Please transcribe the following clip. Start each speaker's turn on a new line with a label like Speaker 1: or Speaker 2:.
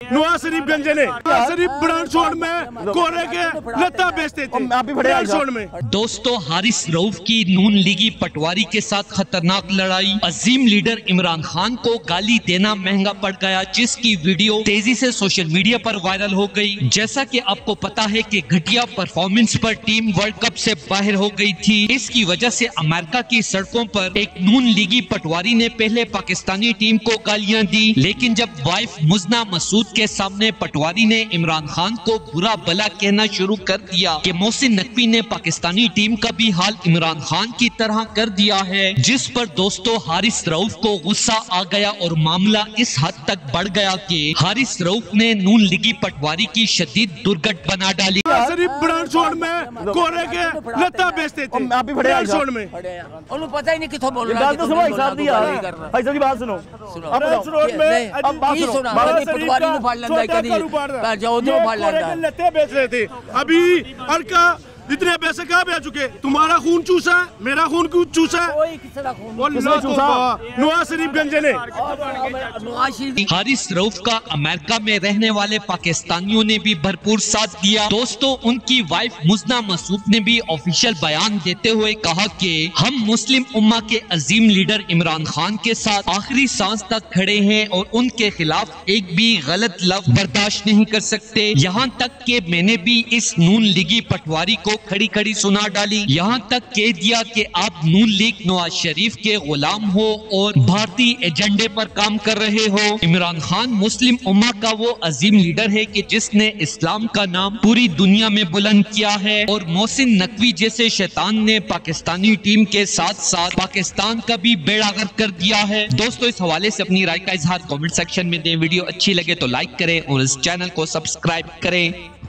Speaker 1: नवाज शरीफ गंजे ने Nawaz Sharif brand showed में कोरे के लत्ता बेचते थे ब्रांड शोड में।
Speaker 2: दोस्तों, हारिस रऊफ की नून लीगी पटवारी के साथ खतरनाक लड़ाई। अजीम लीडर इमरान खान को गाली देना महंगा पड़ गया, जिसकी वीडियो तेजी से सोशल मीडिया पर वायरल हो गई। जैसा कि आपको पता है कि घटिया परफॉर्मेंस पर टीम वर्ल्ड कप से बाहर हो गई थी। इसकी वजह से अमेरिका की सड़कों पर एक नून लीगी पटवारी ने पहले पाकिस्तानी टीम को गालियां दी, लेकिन जब वाइफ मुजना मसूद के सामने पटवारी ने इमरान खान को बुरा भला कहना शुरू कर दिया कि मोहसिन नकवी ने पाकिस्तानी टीम का भी हाल इमरान खान की तरह कर दिया है, जिस पर दोस्तों हारिस रऊफ को गुस्सा आ गया और मामला इस हद तक बढ़ गया कि हारिस रऊफ ने नून लीगी पटवारी की शदीद दुर्घट बना डाली।
Speaker 1: सिर्फ ब्रांड शोड में कोरे के लत्ता बेचते थे ब्रांड शोड में,
Speaker 3: उन्हें पता ही नहीं किथों बोल रहा है।
Speaker 4: भाई साहब की बात सुनो,
Speaker 1: ब्रांड शोड में
Speaker 4: अब बात सुनो।
Speaker 1: लत्ते बेच रहे थे। अभी अर्का इतने पैसे कहाँ बेच चुके? तुम्हारा खून चूसा है, मेरा खून क्यों चूसा है? नवाज शरीफ गंजे ने।
Speaker 2: हारिस रऊफ का अमेरिका में रहने वाले पाकिस्तानियों ने भी भरपूर साथ दिया। दोस्तों, उनकी वाइफ मुजना मसूद ने भी ऑफिशियल बयान देते हुए कहा कि हम मुस्लिम उम्मा के अजीम लीडर इमरान खान के साथ आखिरी सांस तक खड़े हैं और उनके खिलाफ एक भी गलत लफ्ज बर्दाश्त नहीं कर सकते। यहाँ तक कि मैंने भी इस नून लीगी पटवारी को खड़ी खड़ी सुना डाली, यहाँ तक कह दिया कि आप नून लीग नवाज शरीफ के गुलाम हो और भारतीय एजेंडे पर काम कर रहे हो। इमरान खान मुस्लिम उम्मा का वो अजीम लीडर है कि जिसने इस्लाम का नाम पूरी दुनिया में बुलंद किया है, और मोहसिन नकवी जैसे शैतान ने पाकिस्तानी टीम के साथ साथ पाकिस्तान का भी बेड़ा गर्क कर दिया है। दोस्तों, इस हवाले से अपनी राय का इजहार कमेंट सेक्शन में दें। वीडियो अच्छी लगे तो लाइक करें और इस चैनल को सब्सक्राइब करें।